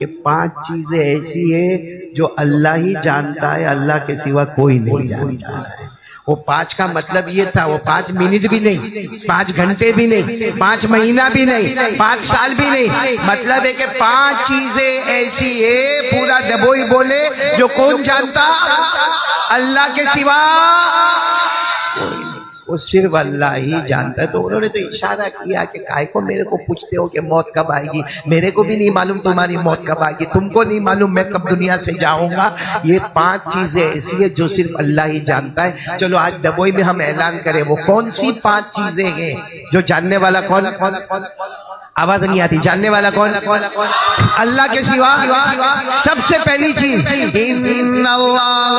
یہ 5 چیزیں ایسی ہیں جو اللہ ہی جانتا ہے، اللہ کے سوا کوئی نہیں جانتا ہے۔ وہ 5 کا مطلب یہ تھا، وہ 5 منٹ بھی نہیں، 5 گھنٹے بھی نہیں، 5 مہینہ بھی نہیں، 5 سال بھی نہیں، مطلب ہے کہ 5 چیزیں ایسی ہیں، پورا ڈبوئی بولے، جو کون جانتا؟ اللہ کے سوا کوئی نہیں، وہ صرف اللہ ہی جانتا ہے۔ تو انہوں نے تو اشارہ کیا کہ کائے کو میرے کو پوچھتے ہو کہ موت کب آئے گی؟ میرے کو بھی نہیں معلوم تمہاری موت کب آئے گی، تم کو نہیں معلوم میں کب دنیا سے جاؤں گا۔ یہ 5 چیزیں ایسی ہیں جو صرف اللہ ہی جانتا ہے۔ چلو آج ڈبوئی میں ہم اعلان کریں وہ کون سی 5 چیزیں ہیں جو جاننے والا کون؟ آواز نہیں آتی، جاننے والا کون؟ اللہ کے سوا۔ سب سے پہلی چیز، ان اللہ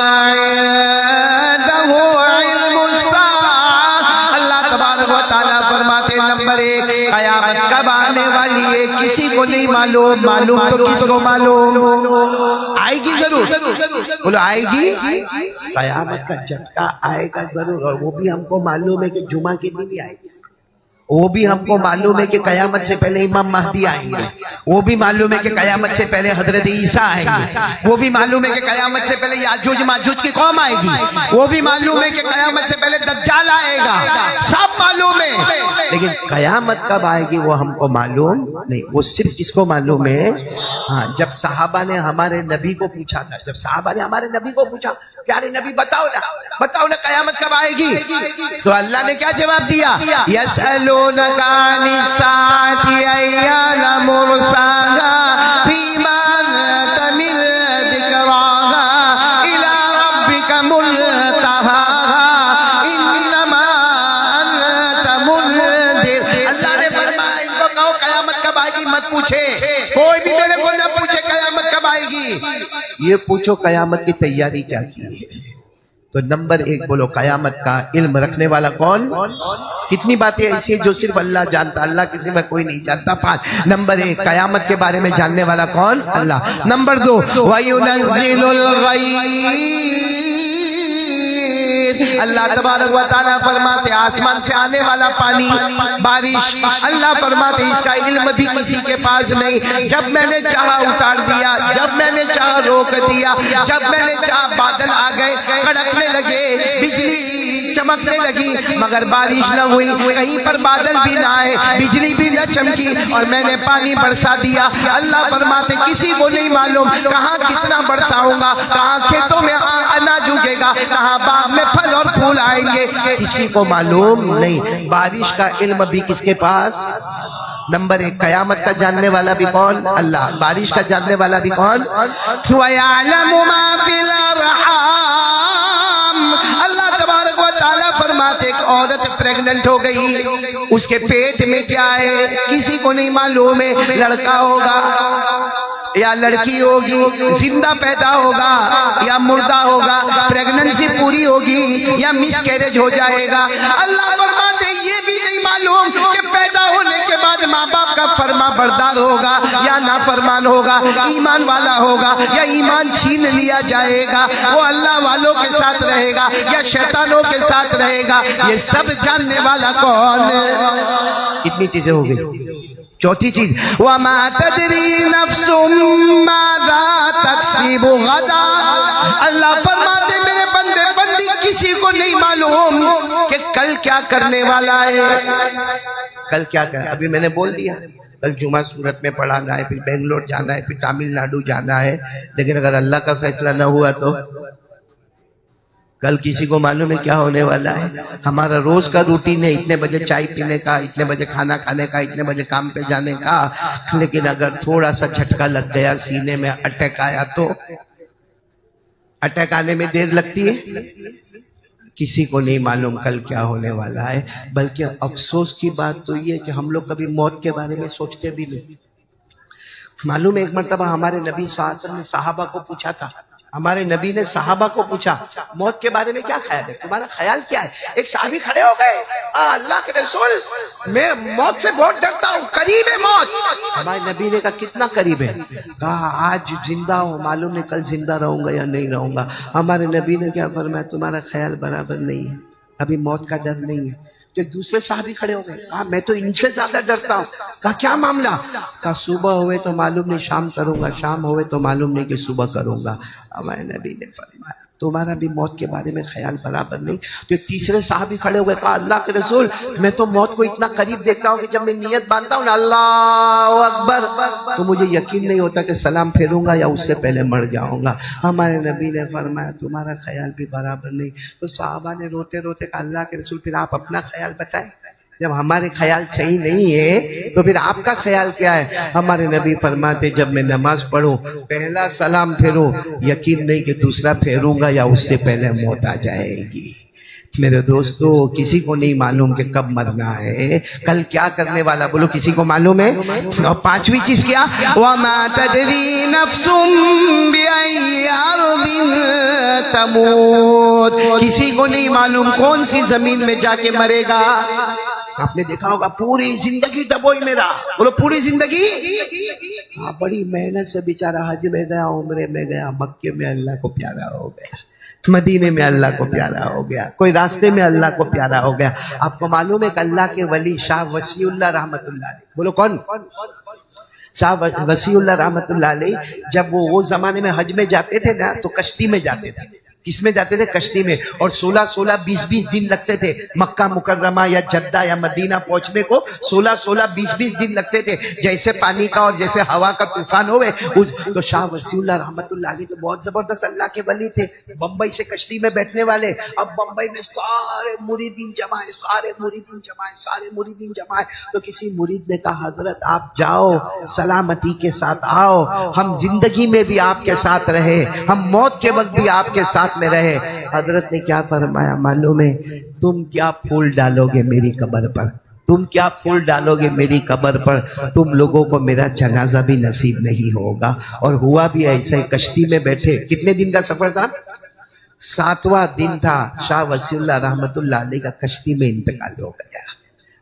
عنده علم الساعۃ، اللہ تبارک و تعالیٰ فرماتے نمبر 1 قیامت کب آنے والی ہے کسی کو نہیں معلوم۔ معلوم تو کس کو معلوم؟ آئے گی ضرور، بولو آئے گی، قیامت کا جھٹکا آئے گا ضرور، اور وہ بھی ہم کو معلوم ہے کہ جمعہ کے دن ہی آئے گی۔ وہ بھی ہم کو معلوم ہے کہ قیامت سے پہلے امام مہدی آئیں گے، وہ بھی معلوم ہے کہ قیامت سے پہلے حضرت عیسیٰ آئیں گے، وہ بھی معلوم ہے کہ قیامت سے پہلے یاجوج ماجوج کی قوم آئے گی، وہ بھی معلوم ہے کہ قیامت سے پہلے دجال آئے گا، سب معلوم ہے، لیکن قیامت کب آئے گی وہ ہم کو معلوم نہیں۔ وہ صرف کس کو معلوم ہے؟ ہاں، جب صحابہ نے ہمارے نبی کو پوچھا تھا، جب صحابہ نے ہمارے نبی کو پوچھا پیارے نبی بتاؤ نا قیامت کب آئے گی، تو اللہ نے کیا جواب دیا؟ یسألونک عن الساعۃ ایان مرساها فیما انت من ذکراها الی ربک منتہاها انما انت منذر۔ اللہ نے فرمایا ان کو کہو قیامت کب آئے گی مت پوچھے، کوئی بھی میرے کو نہ پوچھے قیامت کب آئے گی، یہ پوچھو قیامت کی تیاری کیا کی ہے۔ تو نمبر 1 بولو قیامت کا علم رکھنے والا کون؟ کتنی باتیں ایسی ہیں جو صرف اللہ جانتا، اللہ کسی میں کوئی نہیں جانتا۔ 5 نمبر 1 قیامت کے بارے میں جاننے والا کون؟ اللہ۔ نمبر 2 وَيُنَزِّلُ الْغَيْثَ، اللہ تبارک و تعالیٰ فرماتے آسمان سے آنے والا پانی، بارش، اللہ فرماتے اس کا علم بھی کسی کے پاس نہیں، جب میں نے چاہا اتار دیا، جب میں نے چاہا روک دیا، جب میں نے چاہا بادل آ گئے، کڑکنے لگے، بجلی چمکنے لگی، مگر بارش نہ ہوئی، کہیں پر بادل بھی نہ آئے، بجلی بھی نہ چمکی، اور میں نے پانی برسا دیا۔ اللہ فرماتے کسی کو نہیں معلوم کہاں کتنا برساؤں گا، کہاں کھیتوں میں اناج اگے گا، کہاں باغ میں پھل اور پھول آئیں گے، کسی کو معلوم نہیں۔ بارش کا علم بھی کس کے پاس؟ نمبر 1 قیامت کا جاننے والا بھی کون؟ اللہ۔ بارش کا جاننے والا بھی کون؟ وَيَعْلَمُ مَا فِي الْأَرْحَامِ، اللہ تبارک و تعالیٰ فرماتے ایک عورت پریگننٹ ہو گئی، اس کے پیٹ میں کیا ہے کسی کو نہیں معلوم ہے، لڑکا ہوگا یا لڑکی ہوگی، زندہ پیدا ہوگا یا مردہ ہوگا، پریگننسی پوری ہوگی یا مس کیریج ہو جائے گا، اللہ فرماتے یہ بھی نہیں معلوم کہ پیدا ہونے کے بعد ماں باپ کا فرما بردار ہوگا یا نافرمان ہوگا، ایمان والا ہوگا یا ایمان چھین لیا جائے گا، وہ اللہ والوں کے ساتھ رہے گا یا شیطانوں کے ساتھ رہے گا، یہ سب جاننے والا کون؟ کتنی چیزیں ہو گئی؟ چوتھی چیز وَمَا تَدْرِي نَفْسٌ مَاذَا تَكْسِبُ غَدًا، اللہ فرماتے میرے بندے بندی کسی کو نہیں معلوم کہ کل کیا کرنے والا ہے، کل کیا کر۔ ابھی میں نے بول دیا کل جمعہ سورت میں پڑھانا ہے، پھر بنگلور جانا ہے، پھر تامل ناڈو جانا ہے، لیکن اگر اللہ کا فیصلہ نہ ہوا تو کل کسی کو معلوم ہے کیا ہونے والا ہے۔ ہمارا روز کا روٹین ہے اتنے بجے چائے پینے کا، اتنے بجے کھانا کھانے کا، اتنے بجے کام پہ جانے کا، لیکن اگر تھوڑا سا جھٹکا لگ گیا سینے میں، اٹیک آیا تو اٹیک آنے میں دیر لگتی ہے، کسی کو نہیں معلوم کل کیا ہونے والا ہے۔ بلکہ افسوس کی بات تو یہ کہ ہم لوگ کبھی موت کے بارے میں سوچتے بھی نہیں۔ معلوم ہے ایک مرتبہ ہمارے نبی صلی اللہ علیہ وسلم نے صحابہ کو پوچھا تھا، ہمارے نبی نے صحابہ کو پوچھا موت کے بارے میں کیا خیال ہے، تمہارا خیال کیا ہے؟ ایک صحابی کھڑے ہو گئے، اللہ کے رسول میں موت سے بہت ڈرتا ہوں، قریب ہے موت۔ ہمارے نبی نے کہا کتنا قریب ہے؟ کہا آج زندہ ہوں، معلوم نہیں کل زندہ رہوں گا یا نہیں رہوں گا۔ ہمارے نبی نے کیا فرمایا؟ تمہارا خیال برابر نہیں ہے، ابھی موت کا ڈر نہیں ہے، تو ایک دوسرے صحابی کھڑے ہو گئے، کہا میں تو ان سے زیادہ ڈرتا ہوں. کہا کیا معاملہ؟ کہا صبح ہوئے تو معلوم نہیں شام کروں گا، شام ہوئے تو معلوم نہیں کہ صبح کروں گا. ہمارے نبی نے فرمایا تمہارا بھی موت کے بارے میں خیال برابر نہیں. تو ایک تیسرے صحابی کھڑے ہو گئے، کہا اللہ کے رسول میں تو موت کو اتنا قریب دیکھتا ہوں کہ جب میں نیت باندھتا ہوں نا اللہ اکبر تو مجھے یقین نہیں ہوتا کہ سلام پھیروں گا یا اس سے پہلے مر جاؤں گا. ہمارے نبی نے فرمایا تمہارا خیال بھی برابر نہیں. تو صحابہ نے روتے روتے کہا اللہ کے رسول پھر آپ اپنا خیال بتائیں، جب ہمارے خیال صحیح نہیں ہے تو پھر آپ کا خیال کیا ہے؟ ہمارے نبی فرماتے جب میں نماز پڑھوں پہلا سلام پھیروں یقین نہیں کہ دوسرا پھیروں گا یا اس سے پہلے موت آ جائے گی. میرے دوستو کسی کو نہیں معلوم کہ کب مرنا ہے، کل کیا کرنے والا، بولو کسی کو معلوم ہے؟ اور پانچویں چیز کیا؟ وَمَا تَدْرِي نَفْسٌ بِأَيِّ أَرْضٍ تَمُوتُ. کسی کو نہیں معلوم کون سی زمین میں جا کے مرے گا. آپ نے دیکھا ہوگا پوری زندگی ڈبوئی میں رہا، بولو پوری زندگی. ہاں بڑی محنت سے بیچارہ حج میں گیا، عمرے میں گیا، مکے میں اللہ کو پیارا ہو گیا، مدینے میں اللہ کو پیارا ہو گیا، کوئی راستے میں اللہ کو پیارا ہو گیا. آپ کو معلوم ہے کہ اللہ کے ولی شاہ وسیع اللہ رحمت اللہ علیہ، بولو کون؟ شاہ وسیع اللہ رحمت اللہ علیہ جب وہ زمانے میں حج میں جاتے تھے نا تو کشتی میں جاتے تھے. کس میں جاتے تھے؟ کشتی میں. اور 16-20 دن لگتے تھے مکہ مکرمہ یا جدہ یا مدینہ پہنچنے کو. 16-20 دن لگتے تھے. جیسے پانی کا اور جیسے ہوا کا طوفان ہوئے. تو شاہ وسیع اللہ رحمت اللہ علیہ تو بہت زبردست اللہ کے ولی تھے، بمبئی سے کشتی میں بیٹھنے والے. اب بمبئی میں سارے مریدین جمع ہے، سارے مریدین جمع ہے. تو کسی مرید نے کہا حضرت آپ جاؤ، سلامتی کے ساتھ آؤ، ہم زندگی میں بھی آپ کے ساتھ رہے، ہم موت کے وقت بھی آپ کے ساتھ میں رہے. حضرت نے کیا فرمایا معلوم ہے؟ تم کیا پھول ڈالو گے میری قبر پر، تم کیا پھول ڈالو گے میری قبر پر، تم لوگوں کو میرا جنازہ بھی نصیب نہیں ہوگا. اور ہوا بھی ایسا ہی. کشتی میں بیٹھے، کتنے دن کا سفر تھا؟ 7واں دن تھا. شاہ وسیع اللہ رحمت اللہ علیہ کا کشتی میں انتقال ہو گیا.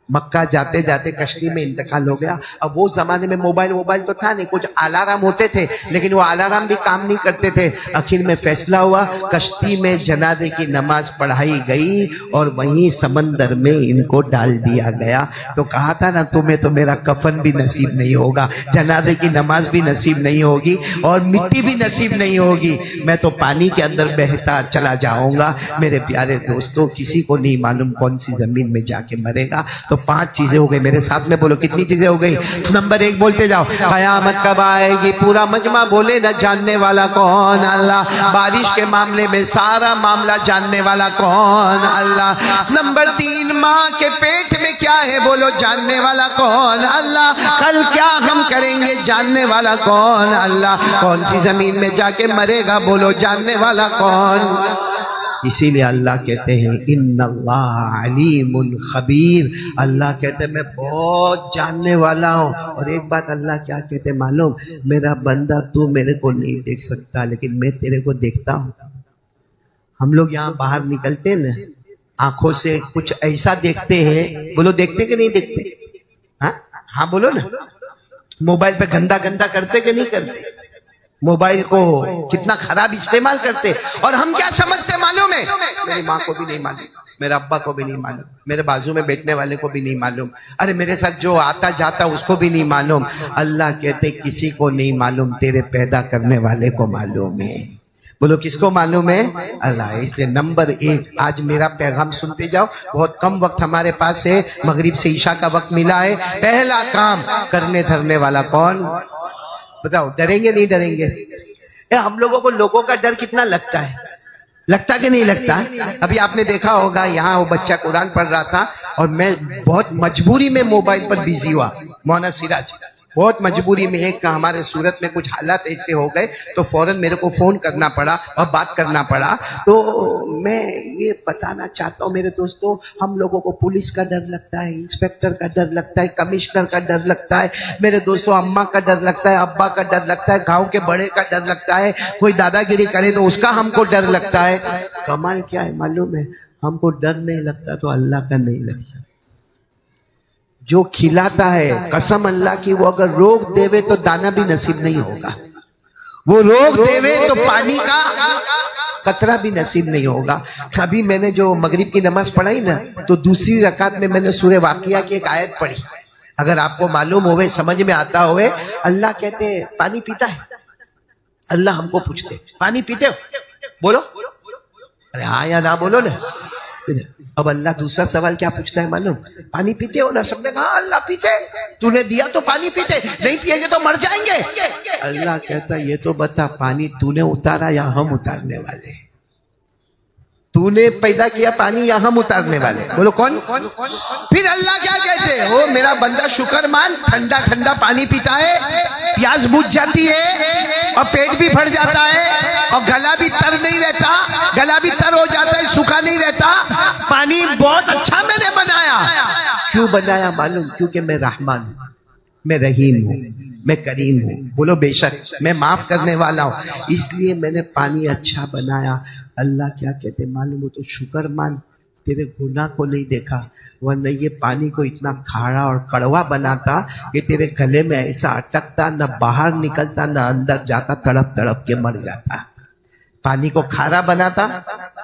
مکہ جاتے جاتے کشتی میں انتقال ہو گیا. اب وہ زمانے میں موبائل تو تھا نہیں، کچھ الارم ہوتے تھے لیکن وہ الارم بھی کام نہیں کرتے تھے. آخر میں فیصلہ ہوا کشتی میں جنازے کی نماز پڑھائی گئی اور وہیں سمندر میں ان کو ڈال دیا گیا. تو کہا تھا نا تمہیں تو میرا کفن بھی نصیب نہیں ہوگا، جنازے کی نماز بھی نصیب نہیں ہوگی اور مٹی بھی نصیب نہیں ہوگی، میں تو پانی کے اندر بہتا چلا جاؤں گا. میرے پیارے دوستو کسی کو نہیں معلوم کون سی زمین میں جا کے مرے گا. تو 5 چیزیں ہو گئی. میرے ساتھ میں بولو کتنی چیزیں ہو گئی؟ نمبر 1 بولتے جاؤ. قیامت کب آئے گی؟ پورا مجمع بولے نہ جاننے والا کون؟ اللہ. بارش کے معاملے میں سارا معاملہ جاننے والا کون؟ اللہ. نمبر 3 ماں کے پیٹ میں کیا ہے؟ بولو جاننے والا کون؟ اللہ. کل کیا ہم کریں گے؟ جاننے والا کون؟ اللہ. کون سی زمین میں جا کے مرے گا؟ بولو جاننے والا کون؟ اسی لیے اللہ کہتے ہیں ان اللہ علیم خبیر. اللہ کہتے ہیں میں بہت جاننے والا ہوں. اور ایک بات اللہ کیا کہتے ہیں معلوم؟ میرا بندہ تو میرے کو نہیں دیکھ سکتا لیکن میں تیرے کو دیکھتا ہوں. ہم لوگ یہاں باہر نکلتے ہیں نا آنکھوں سے کچھ ایسا دیکھتے ہیں، بولو دیکھتے کہ نہیں دیکھتے؟ ہاں بولو نا. موبائل پہ گندا کرتے کہ نہیں کرتے؟ موبائل کو کتنا خراب استعمال کرتے. اور ہم کیا سمجھتے معلوم ہے؟ میری ماں کو بھی نہیں معلوم، میرے ابا کو بھی نہیں معلوم، میرے بازو میں بیٹھنے والے کو بھی نہیں معلوم، ارے میرے ساتھ جو آتا جاتا اس کو بھی نہیں معلوم. اللہ کہتے کسی کو نہیں معلوم، تیرے پیدا کرنے والے کو معلوم ہے. بولو کس کو معلوم ہے؟ اللہ. اس لیے نمبر 1 آج میرا پیغام سنتے جاؤ. بہت کم وقت ہمارے پاس ہے، مغرب سے عشاء کا وقت ملا ہے. پہلا کام کرنے دھرنے والا کون؟ بتاؤ ڈریں گے نہیں ڈریں گے؟ ہم لوگوں کو لوگوں کا ڈر کتنا لگتا ہے، لگتا کہ نہیں لگتا؟ ابھی آپ نے دیکھا ہوگا یہاں وہ بچہ قرآن پڑھ رہا تھا اور میں بہت مجبوری میں موبائل پر بیزی ہوا. مولانا سراج بہت مجبوری میں، ایک ہمارے صورت میں کچھ حالات ایسے ہو گئے تو فوراً میرے کو فون کرنا پڑا اور بات کرنا پڑا. تو میں یہ بتانا چاہتا ہوں میرے دوستوں، ہم لوگوں کو پولیس کا ڈر لگتا ہے، انسپیکٹر کا ڈر لگتا ہے، کمشنر کا ڈر لگتا ہے، میرے دوستوں اماں کا ڈر لگتا ہے، ابا کا ڈر لگتا ہے، گاؤں کے بڑے کا ڈر لگتا ہے، کوئی دادا گیری کرے تو اس کا ہم کو ڈر لگتا ہے. کمال کیا ہے معلوم ہے؟ ہم کو ڈر نہیں لگتا تو اللہ کا نہیں لگتا. جو کھلاتا ہے قسم اللہ کی، وہ اگر روک دے تو دانا بھی نصیب نہیں ہوگا، وہ روک دے تو پانی کا قطرہ بھی نصیب نہیں ہوگا. کبھی میں نے جو مغرب کی نماز پڑھائی نا تو دوسری رکعت میں میں نے سورہ واقعہ کی ایک آیت پڑھی. اگر آپ کو معلوم ہوئے سمجھ میں آتا ہوئے, اللہ کہتے پانی پیتا ہے. اللہ ہم کو پوچھتے پانی پیتے ہو, بولو, ارے ہاں یا نہ بولو نا. اب اللہ دوسرا سوال کیا پوچھتا ہے معلوم, پانی پیتے ہو نا؟ سب نے کہا اللہ پیتے, تو نے دیا تو پانی پیتے, نہیں پیئیں گے تو مر جائیں گے. اللہ کہتا یہ تو بتا پانی تو نے اتارا یا ہم اتارنے والے؟ تو نے پیدا کیا پانی یا ہم اتارنے والے؟ بولو کون؟ پھر اللہ کیا کہتے ہو, میرا بندہ شکر مان, ٹھنڈا ٹھنڈا پانی پیتا ہے, پیاس بجھ جاتی ہے اور پیٹ بھی بھر جاتا ہے اور گلا بھی تر نہیں رہتا, گلا بھی تر ہو جاتا ہے, سوکھا نہیں رہتا. پانی بہت اچھا میں نے بنایا. کیوں بنایا معلوم؟ کیونکہ میں رحمان ہوں, میں رحیم ہوں, میں کریم ہوں. بولو بے شک میں معاف کرنے والا ہوں, اس لیے میں نے پانی اچھا بنایا. اللہ کیا کہتے معلوم ہو, تو شکر مان, تیرے گناہ کو نہیں دیکھا, ورنہ یہ پانی کو اتنا کھارا اور کڑوا بناتا کہ تیرے گلے میں ایسا اٹکتا, نہ باہر نکلتا نہ اندر جاتا, تڑپ تڑپ کے مر جاتا. پانی کو کھارا بناتا,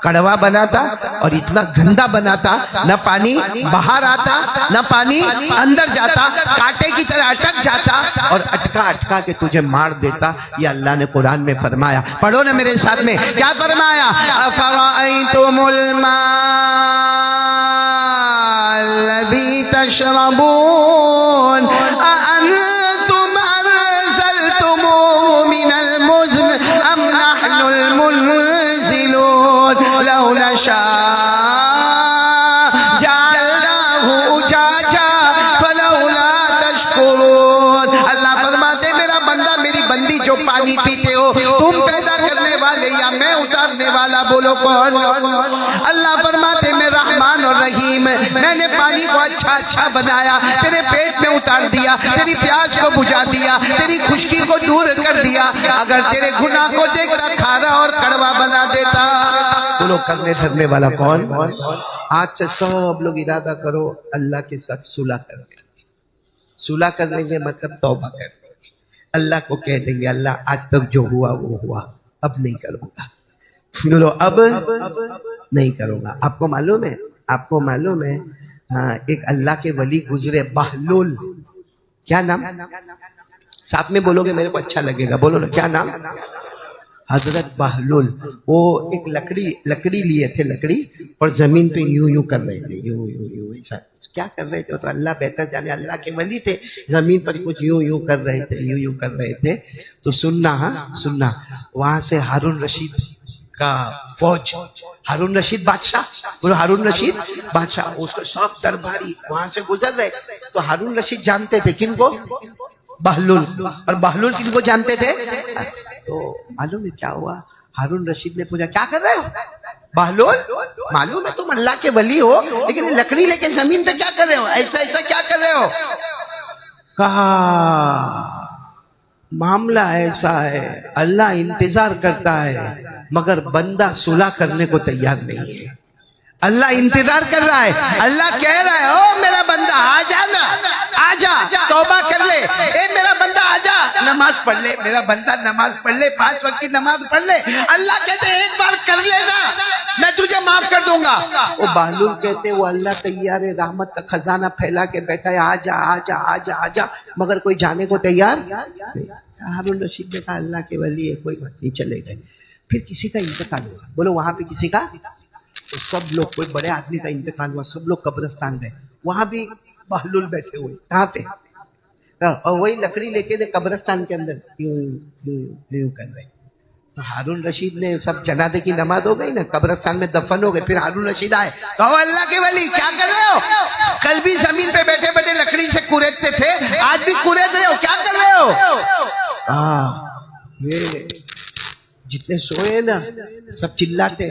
کڑوا بناتا اور اتنا گندا بناتا, نہ پانی باہر آتا نہ پانی اندر جاتا, کانٹے کی طرح اٹک جاتا اور اٹکا اٹکا کے تجھے مار دیتا. یہ اللہ نے قرآن میں فرمایا. پڑھو نا میرے ساتھ میں, کیا فرمایا؟ افرأیتم الماء الذی تشربون اانتم انزلتموه من المزن ام نحن المنزلون لو نشاء جعلناه اجاجا فلولا تشکرون. اللہ فرماتے میرا بندہ میری بندی جو پانی پیتے ہو, تم پیدا کرنے والے یا میں اتارنے والا؟ بولو کون؟ اللہ فرماتے میں رحمان اور رحیم, میں نے پانی کو اچھا اچھا بنایا, تیرے پیٹ میں اتار دیا, تیری پیاس کو بجھا دیا, تیری خشکی کو دور کر دیا. اگر تیرے گناہ کو دیکھتا کھارا اور کڑوا بنا دیتا. بولو کرنے دھرنے والا کون؟ آج سے سب لوگ ارادہ کرو اللہ کے ساتھ صلح کرنے. صلح کرنے کے مطلب توبہ کرنے. اللہ کو کہہ دیں گے اللہ آج تک جو ہوا وہ ہوا, اب نہیں کروں گا. بولو اب نہیں کروں گا. آپ کو معلوم ہے, آپ کو معلوم ہے ایک اللہ کے ولی گزرے, بہلول. کیا نام؟ ساتھ میں بولو گے میرے کو اچھا لگے گا. بولو نا کیا نام؟ حضرت بہلول. وہ ایک لکڑی لیے تھے, لکڑی, اور زمین پہ یوں یوں کر رہے تھے, یوں یوں یوں ایسا کیا کر رہے تھے, تو اللہ بہتر جانے, اللہ کے ولی تھے, زمین پر کچھ یوں یوں کر رہے تھے, یوں یوں کر رہے تھے. تو سننا, ہاں سننا, وہاں سے ہارون رشید کا فوج, ہارون رشید بادشاہ, بولو ہارون رشید بادشاہ, اس کا سب درباری وہاں سے گزر رہے. تو ہارون رشید جانتے تھے کن کو؟ بہلول. اور بہلول کن کو جانتے تھے؟ تو معلوم ہے کیا ہوا, ہارون رشید نے پوچھا کیا کر رہے ہو؟ بہلول معلوم ہے تم اللہ کے ولی ہو, لیکن لکڑی لے کے زمین پہ کیا کر رہے ہو, ایسا ایسا کیا کر رہے ہو؟ کہا معاملہ ایسا ہے, اللہ انتظار کرتا ہے مگر بندہ صلح کرنے کو تیار نہیں ہے. اللہ انتظار کر رہا ہے, اللہ کہہ رہا ہے او میرا بندہ آ جا نا, آ جا توبہ کر لے, اے میرا بندہ آ جا نماز پڑھ لے, میرا بندہ نماز پڑھ لے, 5 وقت کی نماز پڑھ لے. اللہ کہتے ہیں ایک بار کر لے نا, میں تجھے معاف کر دوں گا. وہ بہلول کہتے وہ اللہ تیار ہے, رحمت کا خزانہ پھیلا کے بیٹھا ہے, آ جا آ جا آ جا آ جا, مگر کوئی جانے کو تیار نہیں. ہارون رشید نے کہا اللہ کے ولی ہے, کوئی بات نہیں, چلے گئے. پھر کسی کا انتقال ہوا. بولو وہاں پہ کسی کا, تو سب لوگ, کوئی بڑے آدمی کا انتقال ہوا, سب لوگ قبرستان گئے. وہاں بھی بہلول بیٹھے ہوئے, کہاں پہ, اور وہی لکڑی لے کے قبرستان کے اندر یوں یوں یوں کر رہے. تو ہارون رشید نے, سب جنازے کی نماز ہو گئی نا, قبرستان میں دفن ہو گئے. پھر ہارون رشید آئے, کہو اللہ کے ولی کیا کر رہے ہو؟ کل بھی زمین پہ بیٹھے بیٹھے لکڑی سے کوریدتے تھے, آج بھی کورید رہے ہو, کیا کر رہے ہو؟ یہ جتنے سوئے نا سب چلاتے,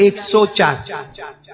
104।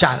4।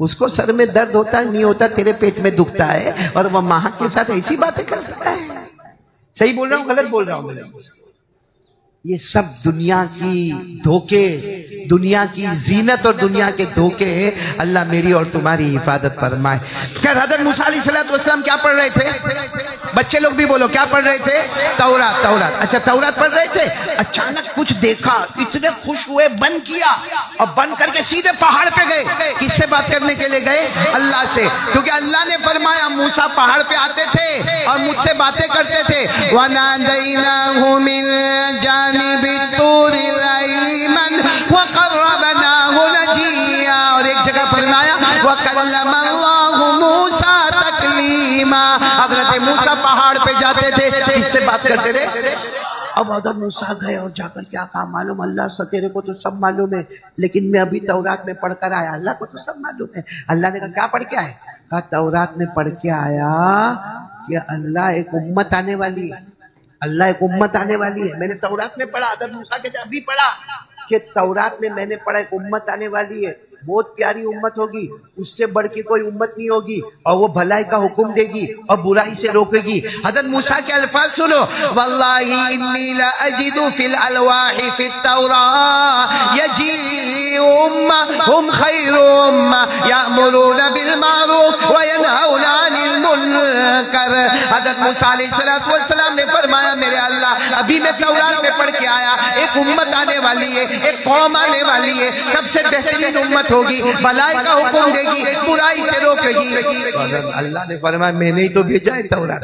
اس کو سر میں درد ہوتا ہے نہیں ہوتا، تیرے پیٹ میں دکھتا ہے، اور وہ ماں کے ساتھ ایسی باتیں کرتا ہے. صحیح بول رہا ہوں غلط بول رہا ہوں میں؟ یہ سب دنیا کی دھوکے، دنیا کی زینت اور دنیا کے دھوکے ہیں. اللہ میری اور تمہاری حفاظت فرمائے. کیا حضرت موسیٰ علیہ السلام کیا پڑھ رہے تھے؟ بچے لوگ بھی بولو کیا پڑھ رہے تھے؟ تورات. اچھا تورات پڑھ رہے تھے، اچانک کچھ دیکھا، اتنے خوش ہوئے، بند کیا اور بند کر کے سیدھے پہاڑ پہ گئے. کس سے بات کرنے کے لیے گئے؟ اللہ سے. کیونکہ اللہ نے فرمایا موسیٰ پہاڑ پہ آتے تھے اور مجھ سے باتیں کرتے تھے. وَنَادَيْنَاهُ مِن جَانِبِ الطُّورِ الْأَيْمَنِ وَقَرَّبْنَاهُ نَجِيًّا. اور ایک جگہ فرمایا وَكَلَّمَ اللَّهُ مُوسَىٰ تَكْلِيمًا. حضرت موسیٰ پہاڑ پہ جاتے تھے، کس سے بات کرتے تھے؟ اب حضرت موسیٰ گئے اور جا کر کیا کہا معلوم؟ اللہ سے تیرے کو تو سب معلوم ہے، لیکن میں ابھی تورات میں پڑھ کر آیا، اللہ کو تو سب معلوم ہے. اللہ نے کہا کیا پڑھ کے آئے؟ کہا تورات میں پڑھ کے آیا کہ اللہ ایک امت آنے والی ہے، اللہ ایک امت آنے والی ہے. میں نے تورات میں پڑھا، حضرت موسیٰ کہتے ابھی پڑھا کہ تورات میں میں نے پڑھا ایک امت آنے والی ہے، بہت پیاری امت ہوگی، اس سے بڑھ کے کوئی امت نہیں ہوگی، اور وہ بھلائی کا حکم دے گی اور برائی سے روکے گی. حضرت موسیٰ کے الفاظ سنو. واللہ انی لاجد فی الالواح فی التوراۃ یجیء امہ ہم خیر امہ یأمرون بالمعروف وینہون عن المنکر. حضرت موسیٰ علیہ السلام نے فرمایا میرے اللہ ابھی میں تورات میں پڑھ کے آیا، ایک امت آنے والی ہے، ایک قوم آنے والی ہے، سب سے بہترین امت ہوگی، بھلائی کا حکم دے گی، برائی سے روکے گی. اللہ نے فرمایا میں نے ہی تو بھیجا ہے تورات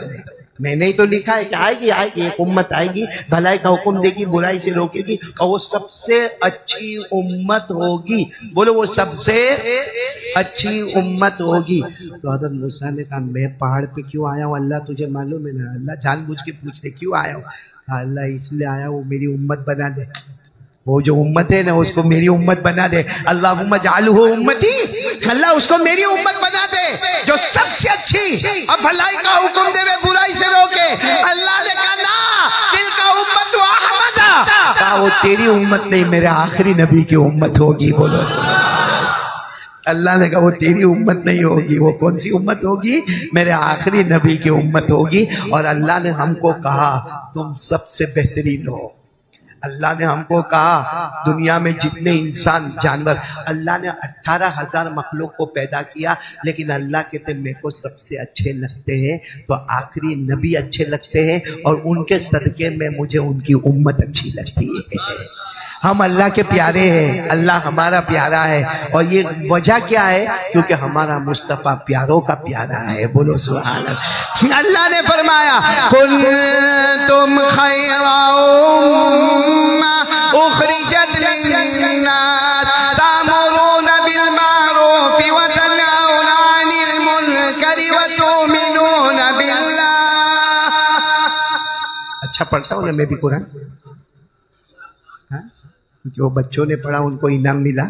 میں نے ہی تو لکھا ہے کہ آئے گی ایک امت آئے گی، بھلائی کا حکم دے گی، برائی سے روکے گی، اور وہ سب سے اچھی امت ہوگی. بولو وہ سب سے اچھی امت ہوگی. تو حضرت موسیٰ نے کہا میں پہاڑ پہ کیوں آیا ہوں اللہ تجھے معلوم ہے نا؟ اللہ جان بوجھ کے پوچھتے کیوں آیا ہوں؟ اللہ اس لیے آیا وہ میری امت بنا دے، وہ جو امت ہے نا اس کو میری امت بنا دے. اللہم اجعلہ امتی، اللہ اس کو میری امت بنا دے جو سب سے اچھی اور بھلائی کا حکم دے، برائی سے روکے. اللہ نے کہا نا تلک امت احمد، کہا وہ تیری امت نہیں میرے آخری نبی کی امت ہوگی. بولو اللہ نے کہا وہ تیری امت نہیں ہوگی، وہ کون سی امت ہوگی؟ میرے آخری نبی کی امت ہوگی. اور اللہ نے ہم کو کہا تم سب سے بہترین ہو. اللہ نے ہم کو کہا دنیا میں جتنے انسان جانور، اللہ نے 18,000 مخلوق کو پیدا کیا، لیکن اللہ کہتے میرے کو سب سے اچھے لگتے ہیں تو آخری نبی اچھے لگتے ہیں، اور ان کے صدقے میں مجھے ان کی امت اچھی لگتی ہے. ہم اللہ کے پیارے ہیں، اللہ ہمارا پیارا ہے. اور یہ وجہ کیا ہے؟ کیونکہ ہمارا مصطفیٰ پیاروں کا پیارا ہے. بولو سبحان اللہ. اللہ نے فرمایا کنتم خیر امہ اخرجت للناس تأمرون بالمعروف وتنہون عن المنکر وتؤمنون باللہ. اچھا پڑھتا ہوں میں بھی قرآن، کیونکہ وہ بچوں نے پڑھا ان کو انعام ملا.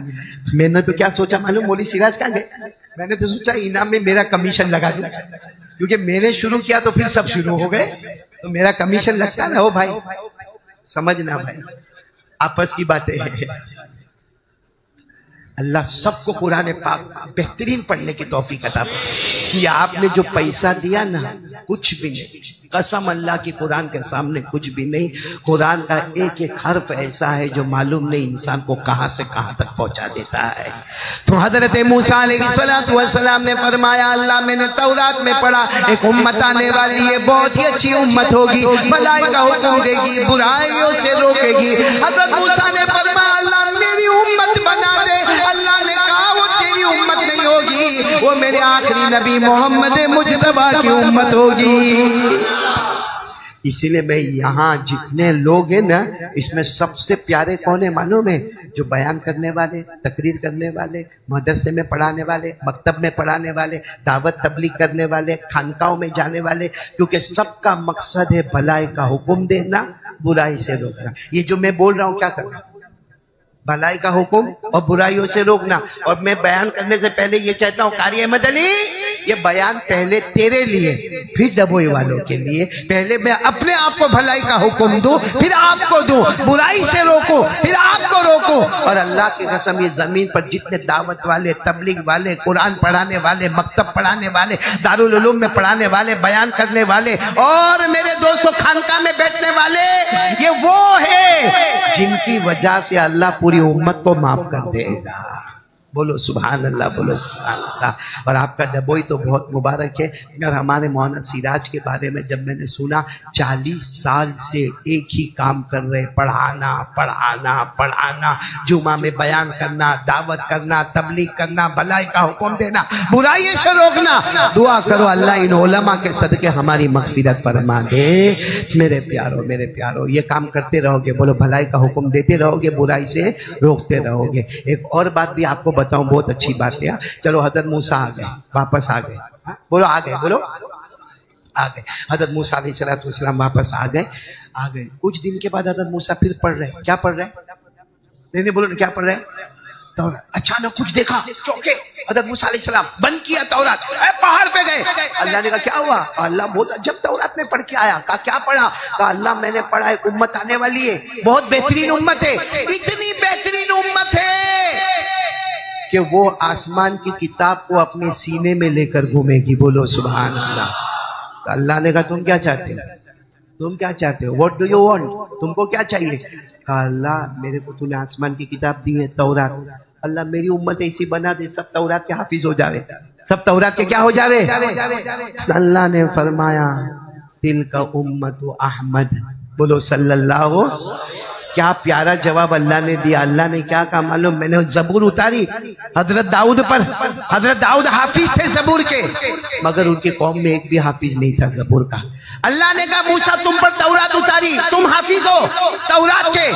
میں نے تو کیا سوچا معلوم؟ مولوی سراج کہاں گئے؟ میں نے تو سوچا انعام میں میرا کمیشن لگا دوں، کیونکہ میں نے شروع کیا تو پھر سب شروع ہو گئے، تو میرا کمیشن لگتا ہے نا. ہو بھائی سمجھنا بھائی، آپس کی باتیں ہیں. اللہ سب کو قرآن پاک بہترین پڑھنے کی توفیق عطا فرمائے. یہ آپ نے جو پیسہ دیا نا کچھ بھی نہیں، قسم اللہ کی قرآن کے سامنے کچھ بھی نہیں. قرآن کا ایک ایک حرف ایسا ہے جو معلوم نہیں انسان کو کہاں سے کہاں تک پہنچا دیتا ہے. تو حضرت موسیٰ علیہ السلام نے فرمایا اللہ میں نے تورات میں پڑھا ایک امت آنے والی ہے، بہت ہی اچھی امت ہوگی، بھلائی کا حکم دے گی، برائیوں سے روکے گی. حضرت موسیٰ نے فرمایا اللہ میری امت بنا دے. اللہ نے کہا وہ تیری امت نہیں ہوگی، وہ میرے آخری نبی محمد مجتبیٰ کی امت ہوگی. اسی لیے میں یہاں جتنے لوگ ہیں نا اس میں سب سے پیارے کون ہیں معلوم ہے؟ جو بیان کرنے والے، تقریر کرنے والے، مدرسے میں پڑھانے والے، مکتب میں پڑھانے والے، دعوت تبلیغ کرنے والے، خانقاہوں میں جانے والے. کیونکہ سب کا مقصد ہے بھلائی کا حکم دینا، برائی سے روکنا. یہ جو میں بول رہا ہوں کیا کرنا؟ بھلائی کا حکم اور برائیوں سے روکنا. اور میں بیان کرنے سے پہلے یہ کہتا ہوں قاری احمد علی یہ بیان پہلے تیرے لیے پھر ڈبوئی والوں کے لیے. پہلے میں اپنے آپ کو بھلائی کا حکم دوں پھر آپ کو دوں, برائی سے روکو پھر آپ کو روکو. اور اللہ کی قسم یہ زمین پر جتنے دعوت والے, تبلیغ والے, قرآن پڑھانے والے, مکتب پڑھانے والے, دارالعلوم میں پڑھانے والے, بیان کرنے والے اور میرے دوستوں خانقاہ میں بیٹھنے والے, یہ وہ ہے جن کی وجہ سے اللہ پوری امت کو معاف کر دے گا. بولو سبحان اللہ, بولو سبحان اللہ. اور آپ کا ڈبوئی تو بہت مبارک ہے. اور ہمارے مولانا سراج کے بارے میں جب میں نے سنا 40 سال سے ایک ہی کام کر رہے, پڑھانا پڑھانا پڑھانا, جمعہ میں بیان کرنا, دعوت کرنا, تبلیغ کرنا, بھلائی کا حکم دینا, برائی سے روکنا. دعا کرو اللہ ان علماء کے صدقے ہماری مغفرت فرما دے. میرے پیارو, میرے پیارو, یہ کام کرتے رہو گے, بولو بھلائی کا حکم دیتے رہو گے, برائی سے روکتے رہو گے. ایک اور بات بھی آپ کو بتاؤں, بہت اچھی بات ہے. چلو حضرت موسیٰ آ گئے, واپس آ گئے, بولو آ گئے, بولو آ گئے. حضرت موسیٰ علیہ السلام واپس آ گئے. کچھ دن کے بعد حضرت موسیٰ پھر پڑھ رہے. کیا پڑھ رہے؟ نہیں بولو کیا پڑھ رہے؟ تورات. اچانک کچھ دیکھا, چوکے. حضرت موسیٰ علیہ السلام بند کیا تورات, پہاڑ پہ گئے. اللہ نے کہا کیا ہوا؟ اللہ بہت عجب تورات میں پڑھ کے آیا. کہا کیا پڑھا؟ کہا اللہ میں نے پڑھا ایک امت آنے والی ہے, بہت بہترین امت ہے, اتنی بہترین امت ہے کہ وہ آسمان کی کتاب کو اپنے سینے میں لے کر گھومے گی. بولو سبحان اللہ. تو اللہ نے کہا تم کیا چاہتے ہو؟ تم کیا چاہتے ہو؟ What do you want? تم کو کیا چاہیے؟ کہا اللہ میرے کو تو نے آسمان کی کتاب دی ہے تورات, اللہ میری امت ایسی بنا دے سب تورات کے حافظ ہو جاوے, سب تورات کے کیا ہو جاوے. اللہ نے فرمایا دل کا امت احمد. بولو صلی اللہ. کیا پیارا جواب اللہ نے دیا. اللہ نے کیا کہا معلوم؟ میں نے زبور اتاری حضرت داؤد پر. حضرت داؤد حافظ تھے زبور کے, مگر ان کی قوم میں ایک بھی حافظ نہیں تھا زبور کا. اللہ نے کہا موسیٰ تم پر تورات اتاری, تم حافظ ہو تورات کے,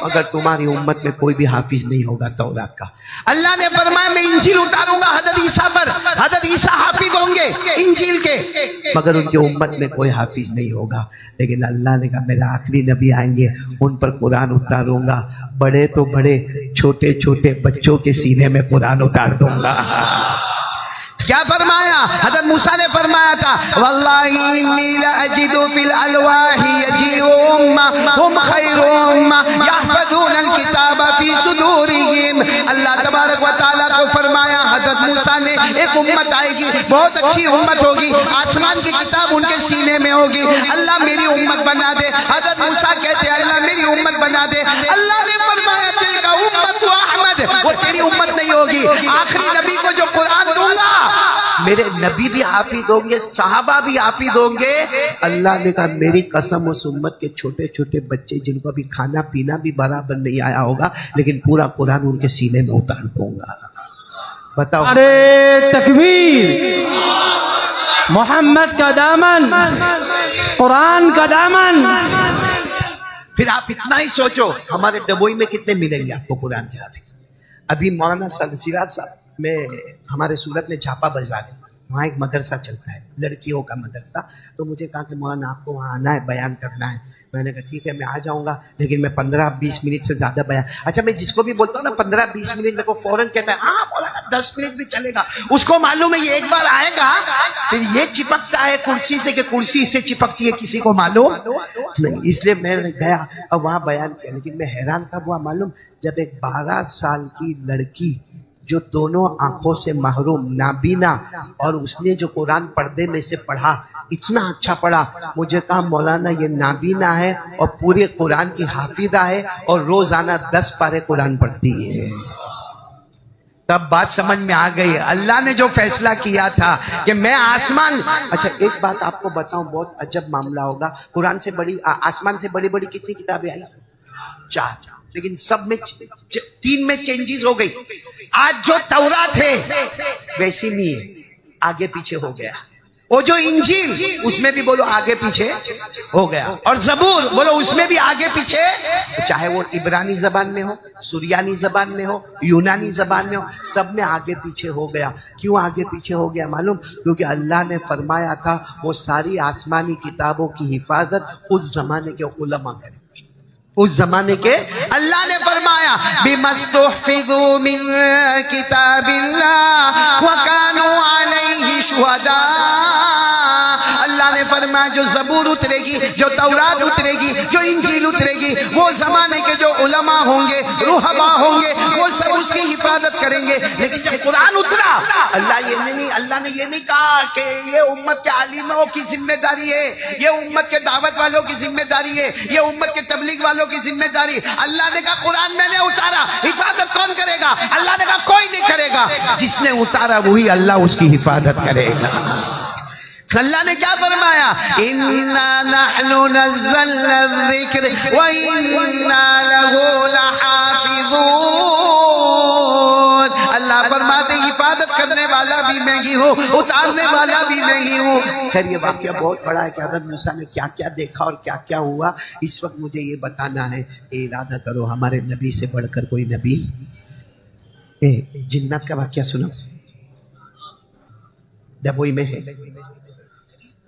مگر تمہاری امت میں کوئی بھی حافظ نہیں ہوگا تورات کا. اللہ نے فرمایا میں انجیل اتاروں گا حضرت عیسیٰ پر, حضرت عیسیٰ حافظ ہوں گے انجیل کے, مگر ان کی امت میں کوئی حافظ نہیں ہوگا. لیکن اللہ نے کہا میرے آخری نبی آئیں گے, ان پر قرآن اتاروں گا, بڑے تو بڑے, چھوٹے چھوٹے بچوں کے سینے میں قرآن اتار دوں گا. کیا فرمایا؟ حضرت موسیٰ نے فرمایا تھا واللہ انی لاجد فی الالواح یجیء امہ ہم خیر امہ یحفظون الکتاب فی صدورہم. اللہ تبارک و تعالیٰ کو فرمایا حضرت موسیٰ نے ایک امت آئے گی, بہت اچھی امت ہوگی, آسمان کی کتاب ان کے سینے میں ہوگی, اللہ میری امت بنا دے. حضرت موسیٰ کہتے اللہ میری امت بنا دے. اللہ نے فرمایا تلک امت احمد, وہ تیری امت نہیں ہوگی. آخری نبی کو جو قرآن دوں گا میرے نبی بھی حافظ ہوں گے, صحابہ بھی حافظ ہوں گے. اللہ نے کہا میری قسم اس امت کے چھوٹے چھوٹے بچے جن کو ابھی کھانا پینا بھی برابر نہیں آیا ہوگا, لیکن پورا قرآن ان کے سینے میں اتار دوں گا. بتاؤ. ارے تکبیر, محمد کا دامن, قرآن کا دامن. پھر آپ اتنا ہی سوچو ہمارے ڈبوئی میں کتنے ملیں گے آپ کو قرآن کے حافظ. ابھی مولانا سراج صاحب میں ہمارے سورت میں چھاپا بازار ہے, وہاں ایک مدرسہ چلتا ہے, لڑکیوں کا مدرسہ. تو مجھے کہا کہ مولانا آپ کو وہاں آنا ہے, بیان کرنا ہے. میں نے کہا ٹھیک ہے میں آ جاؤں گا, لیکن میں 15-20 منٹ سے زیادہ بیان. اچھا میں جس کو بھی بولتا ہوں نا 15-20 منٹ, میرے کو فوراً کہتا ہے ہاں مولانا 10 منٹ بھی چلے گا. اس کو معلوم ہے یہ ایک بار آئے گا پھر یہ چپکتا ہے کرسی سے کہ کرسی اس سے چپکتی ہے, کسی کو معلوم نہیں. اس لیے میں گیا اور وہاں بیان کیا. لیکن میں حیران کب ہوا معلوم؟ جب ایک 12 سال کی لڑکی جو دونوں آنکھوں سے محروم, نابینا, اور اس نے جو قرآن پردے میں سے پڑھا, اتنا اچھا پڑھا. مجھے کہا مولانا یہ نابینا ہے اور پورے قرآن کی حافظہ ہے اور روزانہ 10 پارے قرآن پڑھتی ہے. تب بات سمجھ میں آ گئی. اللہ نے جو فیصلہ کیا تھا کہ میں آسمان. اچھا ایک بات آپ کو بتاؤں, بہت عجب معاملہ ہوگا. قرآن سے بڑی, آسمان سے بڑی بڑی کتنی کتابیں آئی؟ 4, لیکن سب میں 3 میں چینجز ہو گئی. آج جو تورات ہے ویسی نہیں ہے, آگے پیچھے ہو گیا. وہ جو انجیل اس میں بھی بولو آگے پیچھے ہو گیا, اور زبور بولو اس میں بھی آگے پیچھے, چاہے وہ عبرانی زبان میں ہو, سریانی زبان میں ہو, یونانی زبان میں ہو, سب میں آگے پیچھے ہو گیا. کیوں آگے پیچھے ہو گیا معلوم؟ کیونکہ اللہ نے فرمایا تھا وہ ساری آسمانی کتابوں کی حفاظت اس زمانے کے علماء کریں. اس زمانے کے اللہ نے فرمایا بِمَسْتُحْفِظُوا مِن کِتَابِ اللَّهِ وَكَانُوا عَلَيْهِ شُهَدَاءَ جو زبور اترے گی، جو تورات اترے گی، جو انجیل اترے گی، وہ زمانے کے جو علماء ہوں گے، رہبا ہوں گے، وہ سب اس کی حفاظت کریں گے۔ لیکن جب قرآن اترا، اللہ نے یہ نہیں کہا کہ یہ امت کے عالموں کی ذمہ داری ہے، یہ امت کے دعوت والوں کی ذمہ داری ہے، یہ امت کے تبلیغ والوں کی ذمہ داری۔ اللہ نے کہا قرآن میں نے اتارا، حفاظت کون کرے گا؟ اللہ نے کہا کوئی نہیں کرے گا، جس نے اتارا وہی اللہ اس کی حفاظت کرے گا۔ اللہ نے کیا فرمایا؟ اِنَّا نَحْنُ نَزَّلْنَا الذِّكْرَ وَإِنَّا لَهُ لَحَافِظُونَ۔ اللہ فرماتے حفاظت کرنے والا بھی میں ہی ہوں، اتارنے والا بھی میں ہی ہوں۔ خیر یہ واقعہ بہت بڑا ہے کہ حضرت موسیٰ نے کیا کیا دیکھا اور کیا کیا ہوا۔ اس وقت مجھے یہ بتانا ہے کہ ارادہ کرو ہمارے نبی سے بڑھ کر کوئی نبی۔ جنات کا واقعہ سنو، ڈبوئی میں ہے۔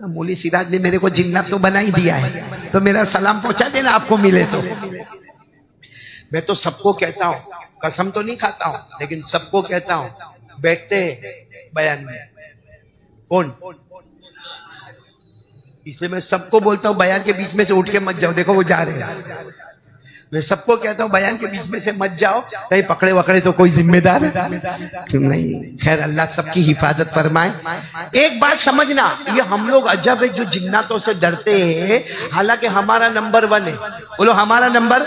مولی سراج نے میرے کو جنات تو بنا ہی دیا ہے، تو میرا سلام پہنچا دینا آپ کو ملے تو۔ میں تو سب کو کہتا ہوں، قسم تو نہیں کھاتا ہوں لیکن سب کو کہتا ہوں، بیٹھتے بیان میں کون، اس لیے میں سب کو بولتا ہوں بیان کے بیچ میں سے اٹھ کے مت جاؤ، دیکھو وہ جا رہے ہیں۔ میں سب کو کہتا ہوں بیان کے بیچ میں سے مت جاؤ، کہیں پکڑے وکڑے تو کوئی ذمہ دار کیوں نہیں۔ خیر اللہ سب کی حفاظت فرمائے۔ ایک بات سمجھنا، یہ ہم لوگ عجب ہے جو جناتوں سے ڈرتے ہیں، حالانکہ ہمارا نمبر 1 ہے۔ بولو ہمارا نمبر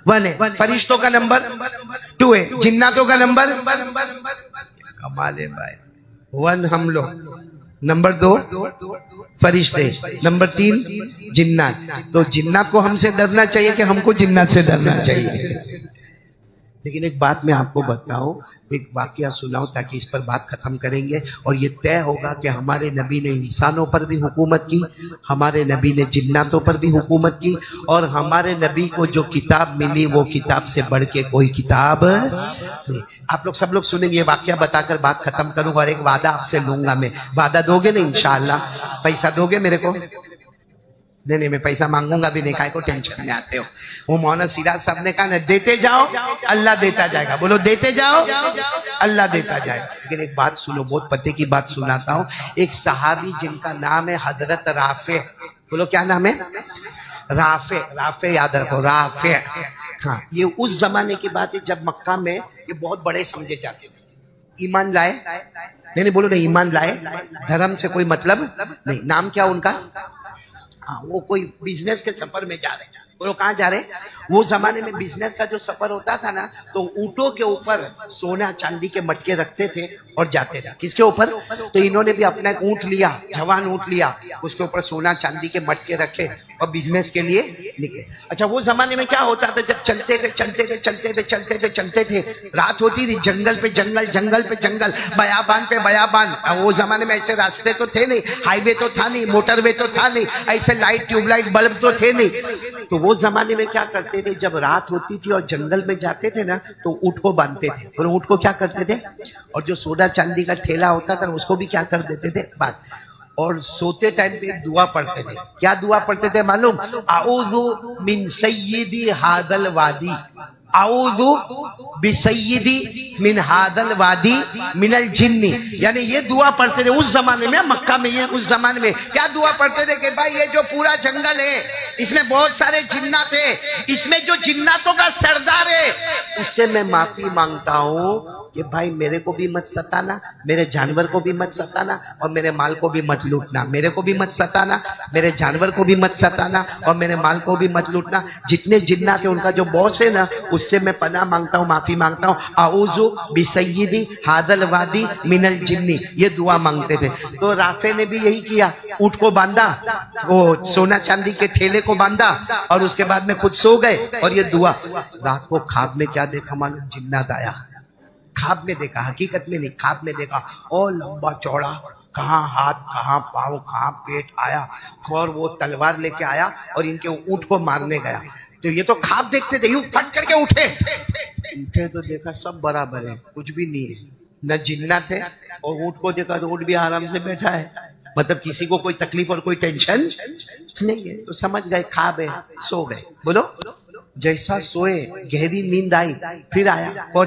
1 ہے، فرشتوں کا نمبر 2 ہے، جناتوں کا نمبر کمال ہے بھائی 1 ہم لوگ، نمبر 2 فرشتے، نمبر 3 جنات۔ تو جنات کو ہم سے ڈرنا چاہیے کہ ہم کو جنات سے ڈرنا چاہیے؟ لیکن ایک بات میں آپ کو بتاؤں، ایک واقعہ سناؤں تاکہ اس پر بات ختم کریں گے، اور یہ طے ہوگا کہ ہمارے نبی نے انسانوں پر بھی حکومت کی، ہمارے نبی نے جناتوں پر بھی حکومت کی، اور ہمارے نبی کو جو کتاب ملی وہ کتاب سے بڑھ کے کوئی کتاب نہیں۔ آپ لوگ سب لوگ سنیں گے، یہ واقعہ بتا کر بات ختم کروں گا، اور ایک وعدہ آپ سے لوں گا میں۔ وعدہ دو گے نا انشاءاللہ؟ پیسہ دو گے میرے کو؟ نہیں میں پیسہ مانگوں گا بھی نہیں، کائے کو ٹینشن میں آتے ہو۔ وہ مولانا سراج صاحب نے کہا نا، دیتے جاؤ اللہ دیتا جائے گا، بولو دیتے جاؤ اللہ دیتا جائے گا۔ لیکن ایک بات سنو، بہت پتے کی بات سناتا ہوں۔ ایک صحابی جن کا نام ہے حضرت رافع، بولو کیا نام ہے؟ رافع یاد رکھو، رافع۔ ہاں یہ اس زمانے کی بات ہے جب مکہ میں یہ بہت بڑے سمجھے جاتے تھے۔ ایمان لائے؟ نہیں بولو نہیں، ایمان لائے، دھرم سے کوئی مطلب نہیں۔ نام کیا ان کا؟ وہ کوئی بزنس کے سفر میں جا رہے ہیں، بولو کہاں جا رہے ہیں؟ وہ زمانے میں بزنس کا جو سفر ہوتا تھا نا، تو اونٹوں کے اوپر سونا چاندی کے مٹکے رکھتے تھے اور جاتے تھے۔ کس کے اوپر؟ تو انہوں نے بھی اپنا ایک اونٹ لیا، جوان اونٹ لیا، اس کے اوپر سونا چاندی کے مٹکے رکھے اور بزنس کے لیے نکلے۔ اچھا وہ زمانے میں کیا ہوتا تھا، جب چلتے تھے رات ہوتی تھی، جنگل پہ جنگل، بیابان پہ بیابان۔ وہ زمانے میں ایسے راستے تو تھے نہیں، ہائی وے تو تھا نہیں، موٹر وے تو تھا نہیں، ایسے لائٹ ٹیوب لائٹ بلب تو تھے نہیں۔ تو وہ زمانے میں کیا کرتے تھے، جب رات ہوتی تھی اور جنگل میں جاتے تھے نا، تو اونٹ کو باندھتے تھے، اور اونٹ کو کیا کرتے تھے، اور جو سونا چاندی کا ٹھیلا ہوتا تھا اس کو بھی کیا کر دیتے تھے، باندھ۔ اور سوتے ٹائم پہ ایک دعا پڑھتے تھے۔ کیا دعا پڑھتے تھے معلوم؟ اعوذ من سیدی ھذا الوادی، اعوذ بسیدی من ھذا الوادی من الجن۔ یعنی یہ دعا پڑھتے تھے اس زمانے میں، مکہ میں یہ اس زمانے میں کیا دعا پڑھتے تھے کہ بھائی یہ جو پورا جنگل ہے اس میں بہت سارے جنات ہیں، اس میں جو جناتوں کا سردار ہے اس سے میں معافی مانگتا ہوں کہ بھائی میرے کو بھی مت ستانا، میرے جانور کو بھی مت ستانا، اور میرے مال کو بھی مت لوٹنا۔ میرے کو بھی مت ستانا، میرے جانور کو بھی مت ستانا، اور میرے مال کو بھی مت لوٹنا۔ جتنے جنات ہیں ان کا جو باس ہے نا، اس سے میں پناہ مانگتا ہوں، معافی مانگتا ہوں۔ اعوذ بسیدی ھذا الوادی من الجن، یہ دعا مانگتے تھے۔ تو رافع نے بھی یہی کیا، اونٹ کو باندھا، وہ سونا چاندی کے ٹھیلے کو باندھا، اور اس کے بعد میں خود سو گئے، اور یہ دعا۔ رات کو خواب میں کیا دیکھا معلوم؟ جنات آیا۔ خواب میں دیکھا، حقیقت میں نہیں، خواب میں دیکھا، اور لمبا چوڑا، کہاں ہاتھ کہاں پاؤں کہاں پیٹ آیا، اور وہ تلوار لے کے آیا اور ان کے اونٹ کو مارنے گیا۔ تو یہ تو خواب دیکھتے تھے، یوں پھٹ کر کے اٹھے تو دیکھا سب برابر ہے، کچھ بھی نہیں ہے، نہ جنات ہے، اور اونٹ کو دیکھا تو اونٹ بھی آرام سے بیٹھا ہے، مطلب کسی کو کوئی تکلیف اور کوئی ٹینشن نہیں ہے۔ تو سمجھ گئے خواب ہے، سو گئے۔ بولو جیسا سوئے گہری نیند آئی، پھر آیا، اور